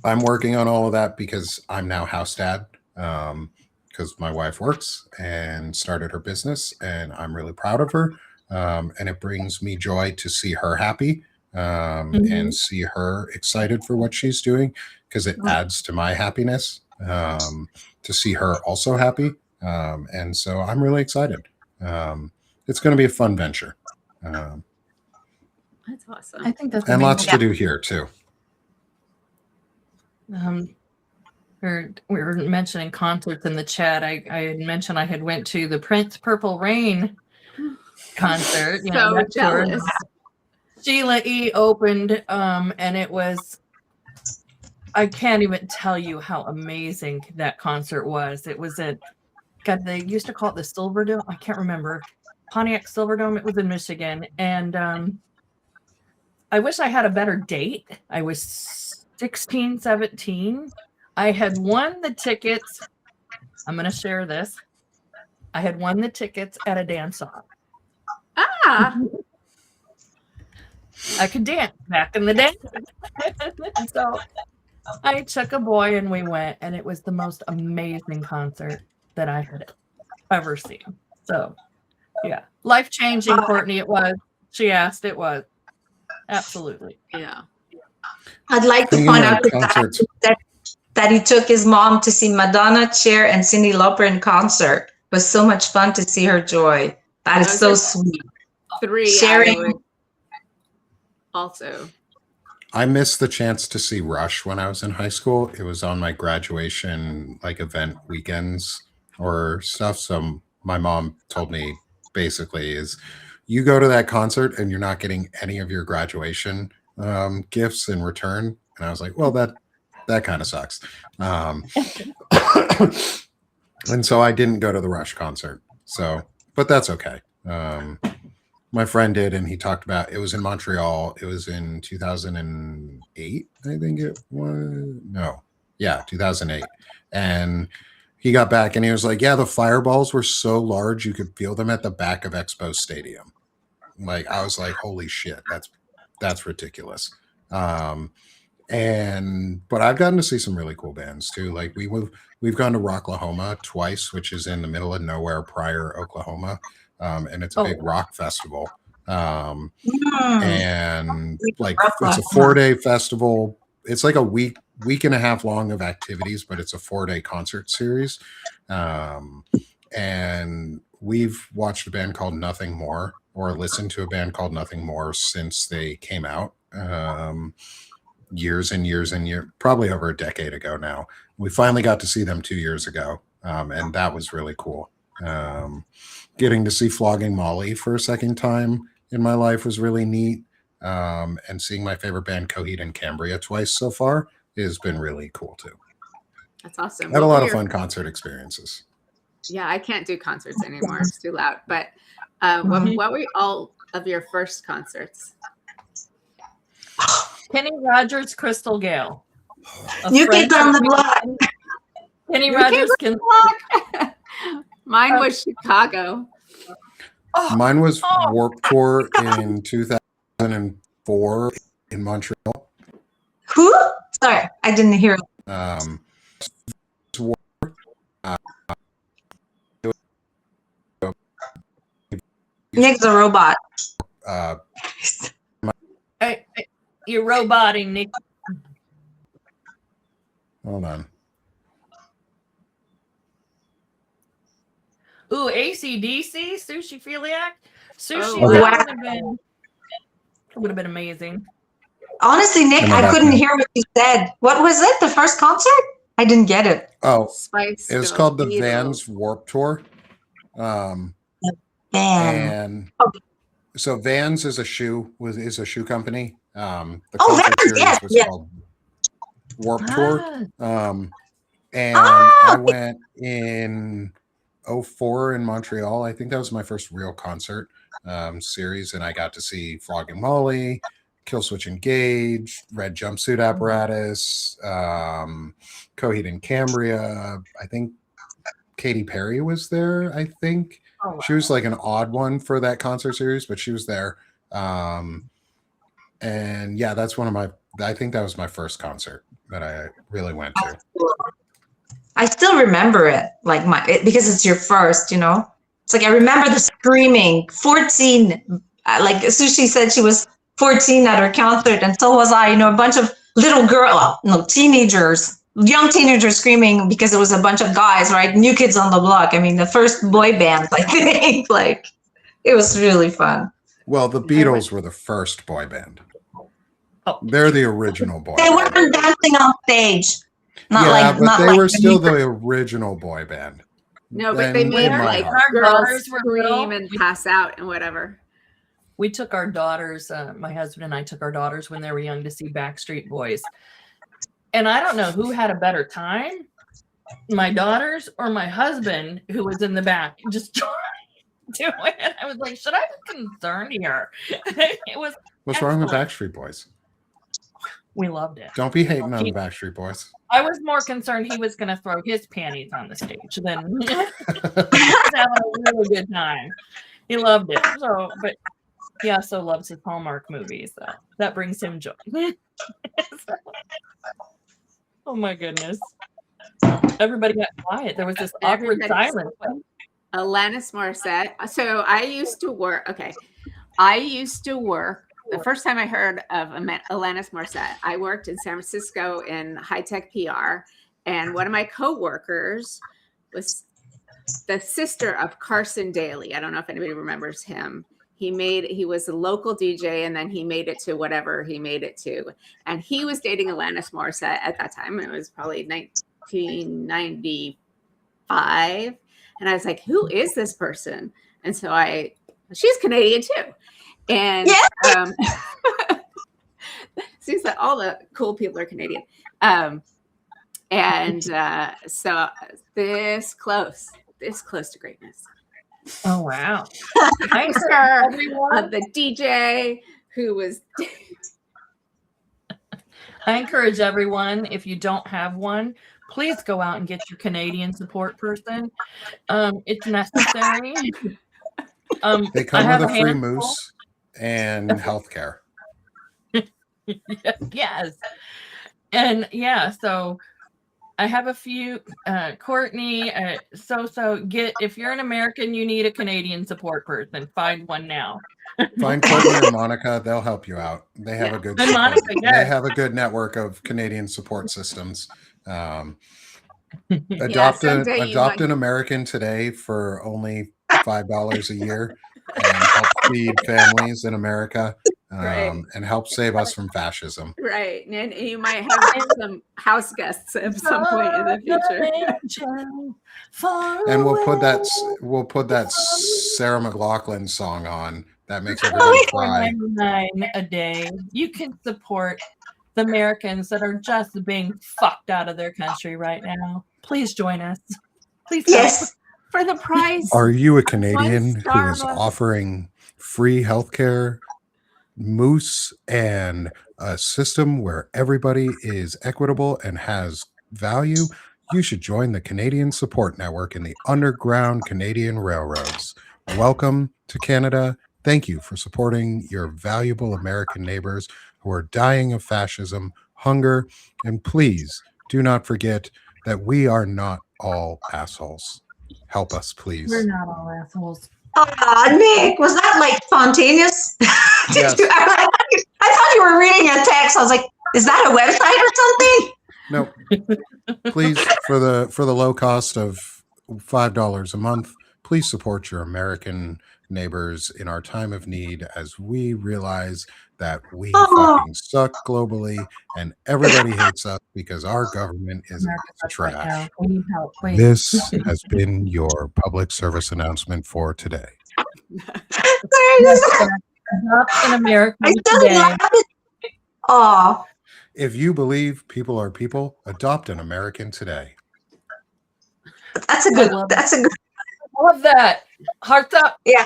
I'm working on all of that because I'm now house dad, because my wife works and started her business, and I'm really proud of her. And it brings me joy to see her happy, and see her excited for what she's doing, because it adds to my happiness, to see her also happy. And so I'm really excited. It's going to be a fun venture.
That's awesome.
I think that's
and lots to do here too.
We were mentioning concerts in the chat. I had mentioned I had went to the Prince Purple Rain concert.
So jealous.
Sheila E. opened, and it was, I can't even tell you how amazing that concert was. It was they used to call it the Silverdome. I can't remember. Pontiac Silverdome. It was in Michigan. And I wish I had a better date. I was 16, 17. I had won the tickets. I'm going to share this. I had won the tickets at a dance-off. I could dance back in the day. So I took a boy and we went, and it was the most amazing concert that I had ever seen. So, yeah. Life-changing, Courtney, it was. She asked, it was. Absolutely.
Yeah.
I'd like to point out that he took his mom to see Madonna, Cher, and Cyndi Lauper in concert. It was so much fun to see her joy. That is so sweet.
3
Sharing.
Also.
I missed the chance to see Rush when I was in high school. It was on my graduation event weekends or stuff. So my mom told me basically is you go to that concert and you're not getting any of your graduation gifts in return. And I was like, well, that kind of sucks. And so I didn't go to the Rush concert. So, but that's okay. My friend did, and he talked about, it was in Montreal. It was in 2008, I think it was. No. Yeah, 2008. And he got back and he was like, yeah, the fireballs were so large you could feel them at the back of Expo Stadium. Like I was like, holy shit, that's ridiculous. But I've gotten to see some really cool bands too. Like we've gone to Rocklahoma twice, which is in the middle of nowhere, Pryor, Oklahoma, and it's a big rock festival. And like it's a 4-day festival. It's like a week and a half long of activities, but it's a 4-day concert series. And we've watched a band called Nothing More, or listened to a band called Nothing More since they came out. Years and years and years, probably over a decade ago now. We finally got to see them 2 years ago, and that was really cool. Getting to see Flogging Molly for a second time in my life was really neat, and seeing my favorite band Coheed and Cambria twice so far has been really cool too.
That's awesome.
I had a lot of fun concert experiences.
Yeah, I can't do concerts anymore. It's too loud. But what were all of your first concerts?
Kenny Rogers, Crystal Gale.
New Kids on the Block.
Kenny Rogers can.
Mine was Chicago.
Mine was Warped Tour in 2004 in Montreal.
Who? Sorry, I didn't hear it. Nick's a robot.
Hey, you're roboting, Nick.
Hold on.
Ooh, AC/DC, Sushi Philiac. Sushi,
Oh,
that
wow.
would have been amazing.
Honestly, Nick, I couldn't hear what you said. What was it? The first concert? I didn't get it.
Oh,
Spice.
it was called the Vans Warped Tour. And so Vans is a shoe company. The concert series was called Warped Tour. And I went in 2004 in Montreal. I think that was my first real concert series, and I got to see Flogging Molly, Killswitch Engage, Red Jumpsuit Apparatus, Coheed and Cambria. I think Katy Perry was there. I think she was like an odd one for that concert series, but she was there. And yeah, that's I think that was my first concert that I really went to.
I still remember it, like because it's your first, It's like I remember the screaming. 14, like Sushi said, she was 14 at her concert, and so was I. A bunch of little teenagers, young teenagers screaming because it was a bunch of guys, right? New Kids on the Block. I mean, the first boy band, I think. Like, it was really fun.
Well, the Beatles were the first boy band. They're the original boy.
They weren't dancing on stage.
They were still the original boy band.
No, but they made like girls scream and pass out and whatever.
We took our daughters, my husband and I took our daughters when they were young to see Backstreet Boys. And I don't know who had a better time, my daughters or my husband, who was in the back just doing it. I was like, should I be concerned here?
What's wrong with Backstreet Boys?
We loved it.
Don't be hating on the Backstreet Boys.
I was more concerned he was going to throw his panties on the stage than he was having a really good time. He loved it. He also loves his Hallmark movies, so that brings him joy. Oh my goodness! Everybody got quiet. There was this awkward silence.
Alanis Morissette. So I used to work. The first time I heard of Alanis Morissette, I worked in San Francisco in high-tech PR, and one of my coworkers was the sister of Carson Daly. I don't know if anybody remembers him. He was a local DJ, and then he made it to whatever he made it to. And he was dating Alanis Morissette at that time. It was probably 1995. And I was like, who is this person? And so she's Canadian too. And seems that all the cool people are Canadian. So this close to greatness.
Oh wow!
Thanks her the DJ who was.
I encourage everyone, if you don't have one, please go out and get your Canadian support person. It's necessary.
They come with a free moose. and healthcare.
Yes. And yeah, so I have a few, Courtney, if you're an American, you need a Canadian support person, find one now.
Find Courtney or Monica; they'll help you out. They have a good
And
support.
Monica,
They
yes.
have a good network of Canadian support systems.
Yeah,
Adopt
someday you
adopt
might-
an American today for only $5 a year, and help feed families in America,
Right.
and help save us from fascism.
Right. And you might have some house guests at some point in the future.
And we'll put that Sarah McLaughlin song on that makes everybody cry.
$4.99 a day. You can support the Americans that are just being fucked out of their country right now. Please join us. Please help.
Yes.
For the price.
Are you a Canadian who is
Starbucks.
offering free healthcare, moose, and a system where everybody is equitable and has value? You should join the Canadian Support Network in the Underground Canadian Railroads. Welcome to Canada. Thank you for supporting your valuable American neighbors who are dying of fascism, hunger, and please do not forget that we are not all assholes. Help us, please.
We're not all assholes.
Nick, was that like spontaneous?
Yes.
I thought you were reading a text. I was like, is that a website or something?
No. Please, for the low cost of $5 a month, please support your American neighbors in our time of need as we realize that we fucking suck globally and everybody hates us because our government is trash.
We need help, please.
This has been your public service announcement for today.
Adopt an American
I still
today.
love it. Oh,
If you believe people are people, adopt an American today.
that's a good. That's a good.
I love that. Hearts up.
Yeah.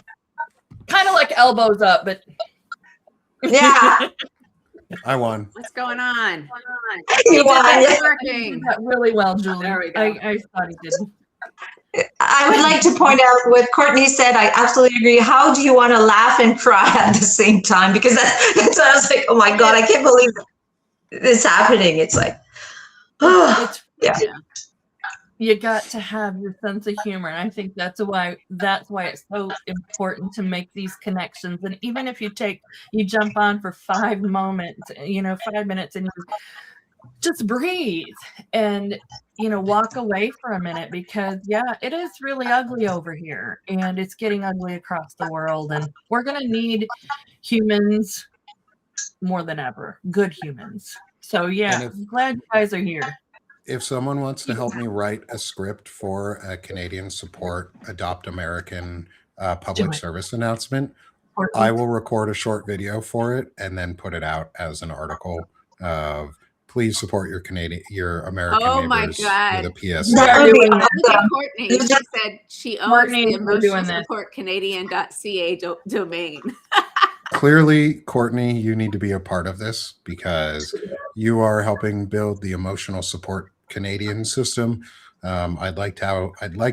Kind of like elbows up, but
Yeah.
I won.
What's going on?
You won.
It's
you
working.
did that really well, Julie.
There we go.
I thought he did.
I would like to point out what Courtney said. I absolutely agree. How do you want to laugh and cry at the same time? Because that's I was like, oh my God, I can't believe this happening. It's like, oh,
It's
yeah.
you got to have your sense of humor. And I think that's why it's so important to make these connections. And even if you jump on for 5 moments, 5 minutes, and you just breathe and walk away for a minute, because it is really ugly over here and it's getting ugly across the world, and we're gonna need humans more than ever, good humans. So I'm glad you guys are here.
If someone wants to help me write a script for a Canadian Support Adopt American public service announcement, I will record a short video for it and then put it out as an article of please support your American
Oh my
neighbors
God.
with a PSA.
That would be
Look at
awesome.
Courtney. She said she owns
Courtney,
the
we're doing
emotional
this.
support Canadian.ca domain.
Clearly, Courtney, you need to be a part of this because you are helping build the emotional support Canadian system. I'd like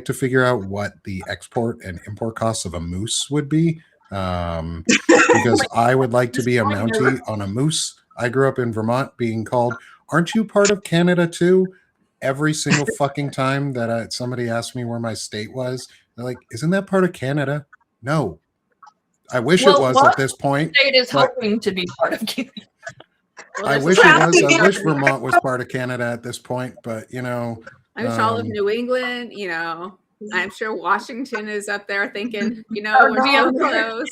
to figure out what the export and import costs of a moose would be, because I would like to be a Mountie on a moose. I grew up in Vermont being called, "Aren't you part of Canada too?" Every single fucking time that somebody asked me where my state was, they're like, "Isn't that part of Canada?" No. I wish it was at this point.
State is
but-
hoping to be part of Canada.
I wish it was. I wish Vermont was part of Canada at this point, but
I'm sure all of
Um,
New England, I'm sure Washington is up there thinking, we're so close.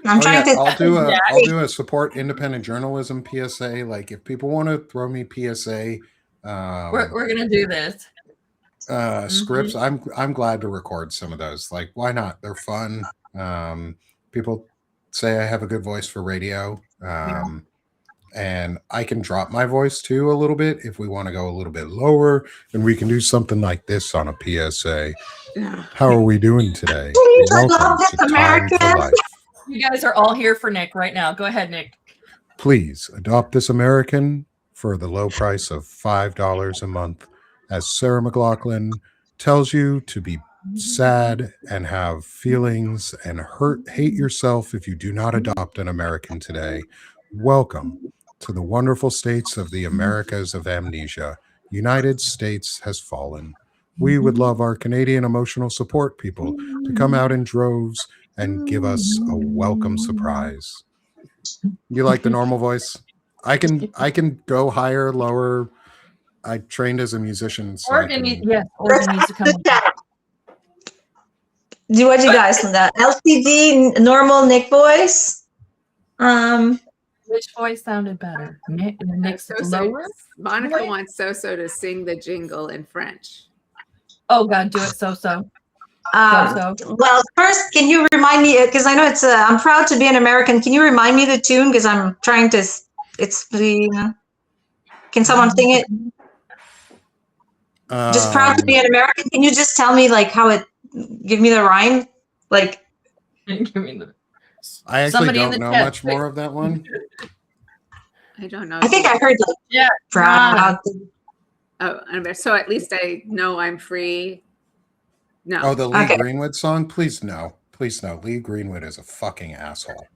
I'm trying to.
I'll do a support independent journalism PSA. Like if people want to throw me PSA,
We're gonna do this.
scripts, I'm glad to record some of those. Like why not? They're fun. People say I have a good voice for radio. And I can drop my voice too a little bit if we want to go a little bit lower, and we can do something like this on a PSA. How are we doing today?
Please, I love this,
to Time for
America.
Life.
You guys are all here for Nick right now. Go ahead, Nick.
Please adopt this American for the low price of $5 a month, as Sarah McLaughlin tells you to be sad and have feelings and hate yourself if you do not adopt an American today, welcome to the wonderful states of the Americas of amnesia. United States has fallen. We would love our Canadian emotional support people to come out in droves and give us a welcome surprise. You like the normal voice? I can go higher, lower. I trained as a musician. So
Oregon needs to come.
Do what you guys from that LCD normal Nick voice.
Which voice sounded better? Nick's lower.
Monica wants So-So to sing the jingle in French.
Oh God, do it So-So.
Well, first, can you remind me? Because I know it's. I'm proud to be an American. Can you remind me the tune? Because I'm trying to. It's the. Can someone sing it? Just proud to be an American. Can you just tell me like how it? Give me the rhyme. Like.
Give me the.
I actually don't know much more of that one.
I don't know.
I think I heard like proud.
Oh, so at least I know I'm free. No.
Oh, the Lee Greenwood song? Please no. Please no. Lee Greenwood is a fucking asshole.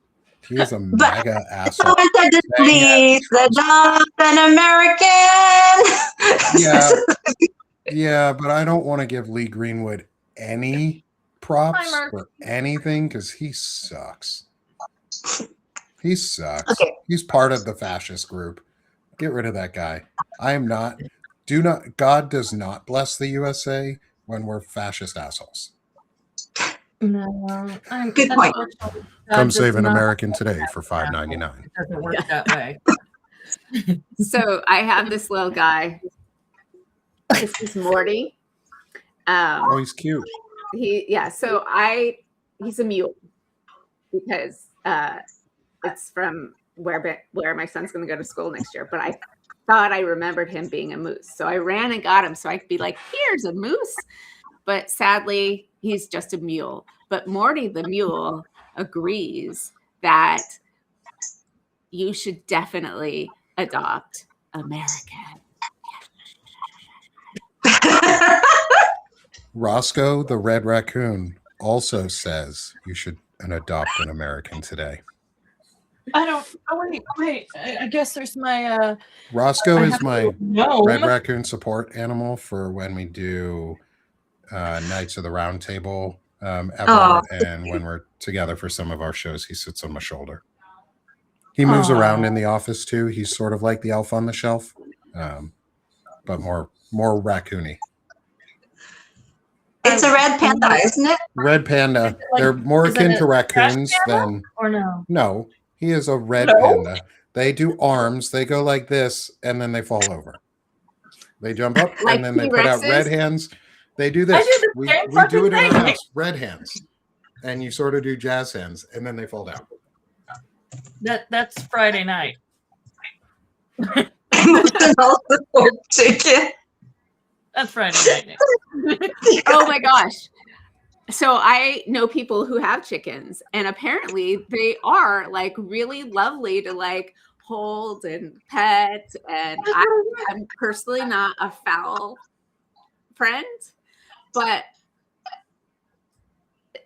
He is a mega asshole.
Please adopt an American.
Yeah, but I don't want to give Lee Greenwood any props for anything because he sucks. He sucks.
Okay.
He's part of the fascist group. Get rid of that guy. I am not. God does not bless the USA when we're fascist assholes.
No,
good point.
Come save an American today for $5.99.
It doesn't work that way.
So I have this little guy. This is Morty.
Oh, he's cute.
He's a mule because it's from where my son's going to go to school next year. But I thought I remembered him being a moose, so I ran and got him so I could be like, "Here's a moose." But sadly, he's just a mule. But Morty the mule agrees that you should definitely adopt American.
Roscoe the Red Raccoon also says you should adopt an American today.
I don't. Oh, wait. I guess there's my.
Roscoe is my Red Raccoon support animal for when we do Knights of the Round Table ever, and when we're together for some of our shows, he sits on my shoulder. He moves around in the office too. He's sort of like the elf on the shelf, but more raccoony.
It's a red panda, isn't it?
Red panda. They're more akin to raccoons than.
Or no?
No, he is a red panda. They do arms. They go like this, and then they fall over. They jump up, and then they put out red hands. They do this. We do it in our house. Red hands, and you sort of do jazz hands, and then they fall down.
That's Friday night.
Chicken.
That's Friday night.
Oh my gosh. So I know people who have chickens, and apparently they are like really lovely to like hold and pet. And I'm personally not a fowl friend, but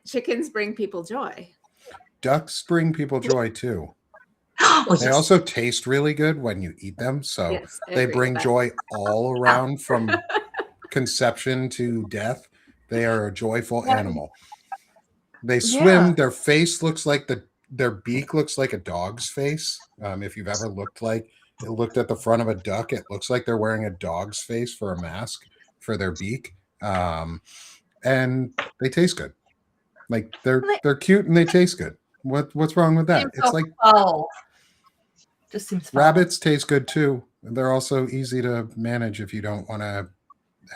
chickens bring people joy.
Ducks bring people joy too. They also taste really good when you eat them. So they bring joy all around from conception to death. They are a joyful animal. They swim. Their face looks like their beak looks like a dog's face. If you've ever looked at the front of a duck, it looks like they're wearing a dog's face for a mask for their beak. And they taste good. Like they're cute and they taste good. What's wrong with that? It's like
just seems
rabbits taste good too. They're also easy to manage if you don't want to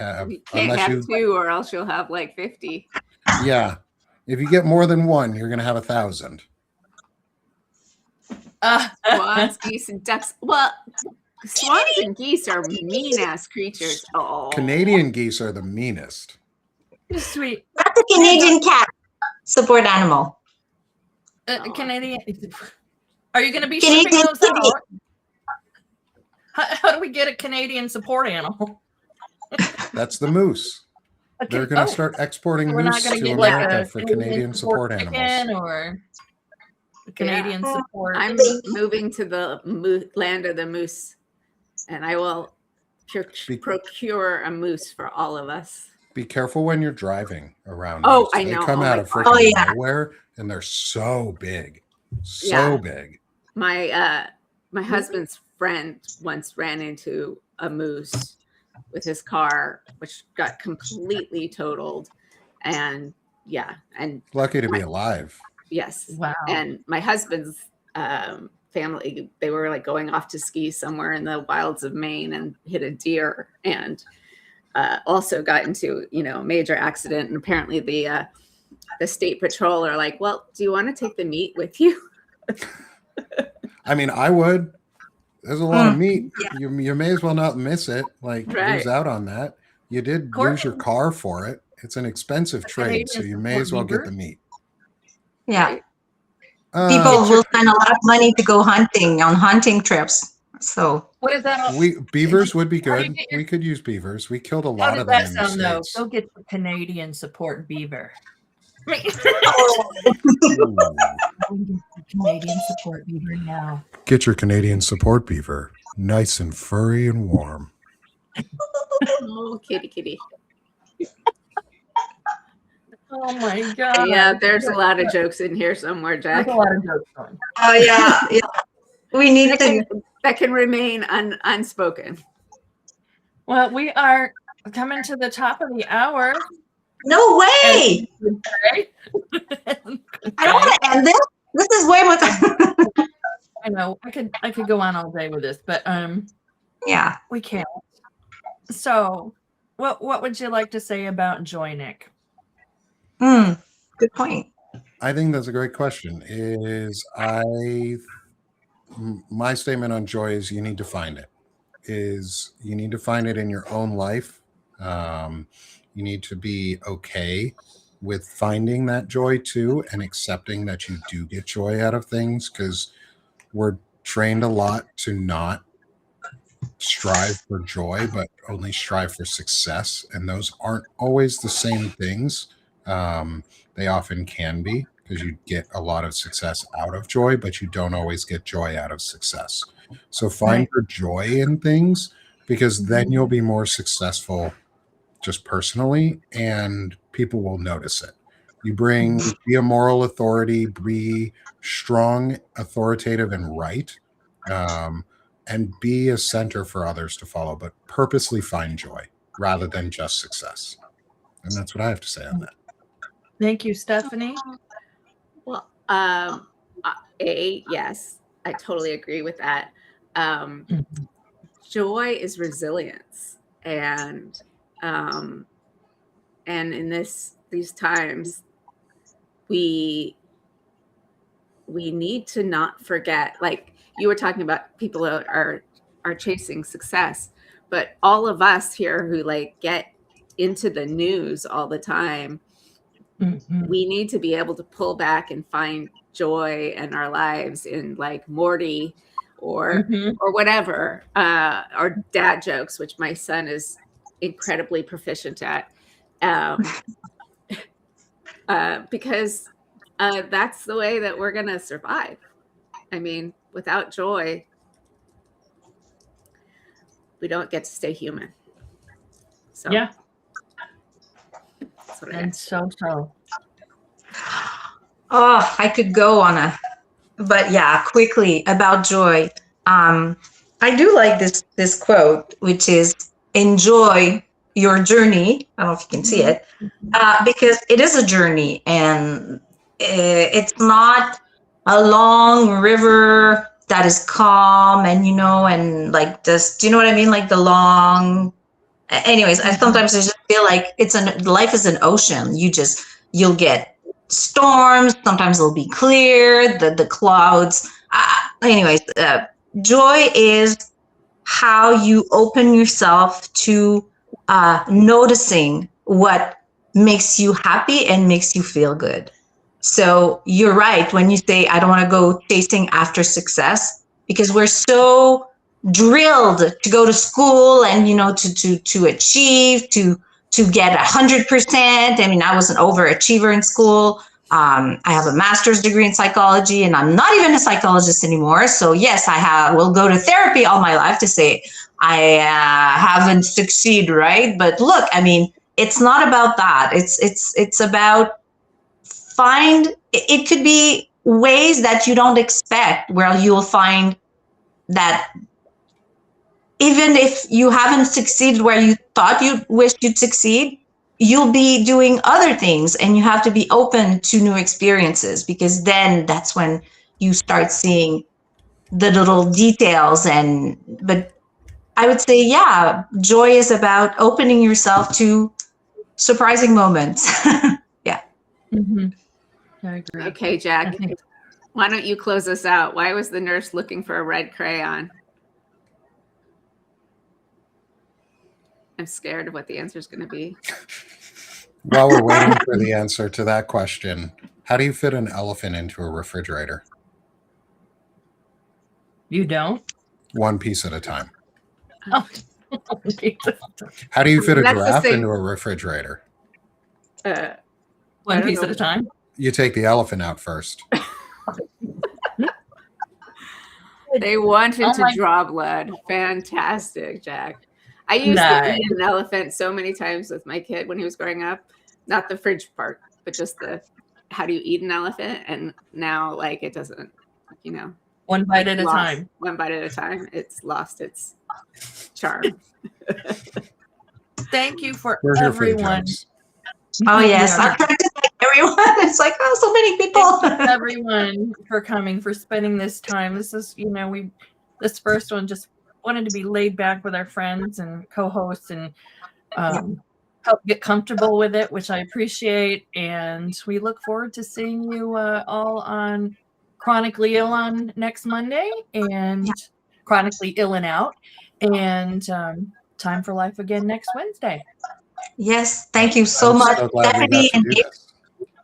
have.
You can't have 2, or else you'll have like 50.
Yeah, if you get more than 1, you're gonna have 1,000.
Swans, geese, and ducks. Well, swans and geese are mean ass creatures. Oh,
Canadian geese are the meanest.
Sweet.
That's a Canadian cat support animal.
Canadian. Are you going to be shipping those out? How do we get a Canadian support animal?
That's the moose. They're going to start exporting
We're not
moose
going
to
to get
America
like a
for Canadian support animals.
chicken or a Canadian support.
I'm moving to the land of the moose, and I will procure a moose for all of us.
Be careful when you're driving around.
Oh,
moose.
I
They
know.
come
Oh
out
my
of
God.
freaking
yeah.
nowhere, and they're so big,
Yeah.
big.
My husband's friend once ran into a moose with his car, which got completely totaled, and
Lucky to be alive.
yes,
Wow.
and my husband's family, they were like going off to ski somewhere in the wilds of Maine and hit a deer, and also got into a major accident. And apparently the state patrol are like, well, do you want to take the meat with you?
I mean, I would. There's a lot of meat. You may as well not miss it. Like, lose out on that. You did use your car for it. It's an expensive trade, so you may as well get the meat.
Yeah. People will spend a lot of money to go hunting on hunting trips. So
what is that?
Beavers would be good. We could use beavers. We killed a lot of them in the States.
Go get the Canadian support beaver. Canadian support beaver now.
Get your Canadian support beaver. Nice and furry and warm.
Oh, kitty.
Oh my God.
Yeah, there's a lot of jokes in here somewhere, Jack.
There's a lot of jokes on.
oh yeah. We need
that can remain unspoken.
Well, we are coming to the top of the hour.
No way.
Okay.
I don't want to end this. This is way more time.
I know I could go on all day with this, but
Yeah.
we can't. So what would you like to say about joy, Nick?
Good point.
I think that's a great question. My statement on joy is you need to find it. You need to find it in your own life. You need to be okay with finding that joy too, and accepting that you do get joy out of things, because we're trained a lot to not strive for joy, but only strive for success. And those aren't always the same things. They often can be, because you get a lot of success out of joy, but you don't always get joy out of success. So find your joy in things, because then you'll be more successful just personally, and people will notice it. Be a moral authority, be strong, authoritative, and right, and be a center for others to follow, but purposely find joy rather than just success. And that's what I have to say on that.
Thank you, Stephanie.
Well, yes, I totally agree with that. Joy is resilience, and in these times, we need to not forget. Like you were talking about, people are chasing success, but all of us here who get into the news all the time, we need to be able to pull back and find joy in our lives in Morty or whatever, or dad jokes, which my son is incredibly proficient at, because that's the way that we're going to survive. I mean, without joy, we don't get to stay human. So
yeah.
That's what
And so.
Oh, I could go on but yeah, quickly about joy. I do like this quote, which is, enjoy your journey. I don't know if you can see it, because it is a journey, and it's not a long river that is calm and and this, do you know what I mean? Like the long, anyways, I sometimes just feel like life is an ocean. You'll get storms, sometimes it'll be clear, the clouds, joy is how you open yourself to noticing what makes you happy and makes you feel good. So you're right when you say, I don't want to go chasing after success, because we're so drilled to go to school and to achieve, to to get 100%. I mean, I was an overachiever in school. I have a master's degree in psychology, and I'm not even a psychologist anymore. So yes, will go to therapy all my life to say I haven't succeeded, right? But look, I mean, it's not about that. It's about it could be ways that you don't expect, where you'll find that even if you haven't succeeded where you thought you wished you'd succeed, you'll be doing other things, and you have to be open to new experiences, because then that's when you start seeing the little details. But I would say, yeah, joy is about opening yourself to surprising moments. Yeah.
Mm-hmm. I agree.
Okay,
I
Jack,
think
why don't you close us out? Why was the nurse looking for a red crayon? I'm scared of what the answer is going to be.
While we're waiting for the answer to that question, how do you fit an elephant into a refrigerator?
you don't.
One piece at a time.
Oh.
How do you fit a
That's the
giraffe
same-
into a refrigerator?
I
One
don't
piece
know.
at a time.
You take the elephant out first.
They want him
Oh
to
my-
draw blood. Fantastic, Jack. I used to
Nice.
eat an elephant so many times with my kid when he was growing up. Not the fridge part, but just the how do you eat an elephant? And now, like, it doesn't,
One bite at a
lost-
time.
One bite at a time. It's lost its charm.
Thank you for
Where's your food,
everyone.
James?
Oh yes,
Yeah.
I'm trying to thank everyone. It's like, oh, so many
Thank you
people.
everyone for coming, for spending this time. This is, this first one just wanted to be laid back with our friends and co-hosts and help get comfortable with it, which I appreciate. And we look forward to seeing you all on Chronically Ill on next Monday, and Chronically Ill and Out, and Time for Life again next Wednesday.
Yes, thank you so
I'm
much,
so glad we
Stephanie
got to
and
do
Dave.
this.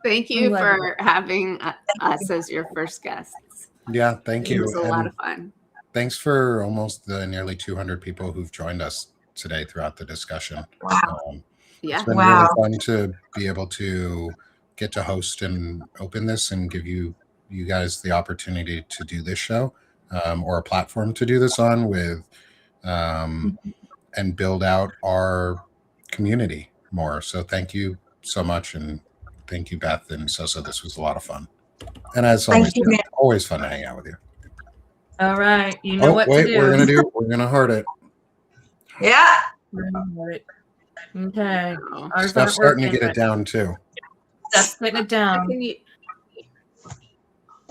Thank you
Love
for having us as your first guests.
Yeah, thank
It
you.
was a lot
And
of fun.
thanks for almost the nearly 200 people who've joined us today throughout the discussion.
Wow.
Yeah.
It's been
Wow.
really fun to be able to get to host and open this and give you guys the opportunity to do this show, or a platform to do this on with, and build out our community more. So thank you so much, and thank you, Beth and Sosa. This was a lot of fun, and as
Thank
always,
you, man.
always fun to hang out with you.
All right, you know what
wait,
to do.
we're gonna heart it.
Yeah.
Okay.
Oh.
Ours
Stuff's
aren't
starting to
working,
get it
but
down too.
Steph's putting it down.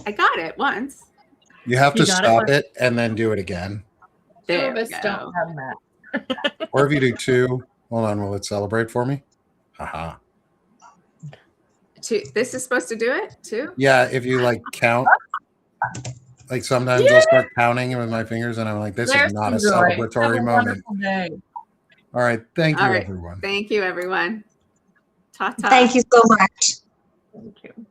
I got it once.
You have
You
to
got it,
stop
Mark?
it and then do it again.
Two
There
of
we
us
go.
don't have that.
Or if you do two, hold on, will it celebrate for me? Haha.
This is supposed to do it too?
Yeah, if you like count, like sometimes I'll start counting with my fingers and I'm like, this
There's
is not a
some joy. Have
celebratory
a
moment.
wonderful day.
All right. Thank you,
All right.
everyone.
Thank you, everyone. Ta-ta.
Thank you so much.
Thank you.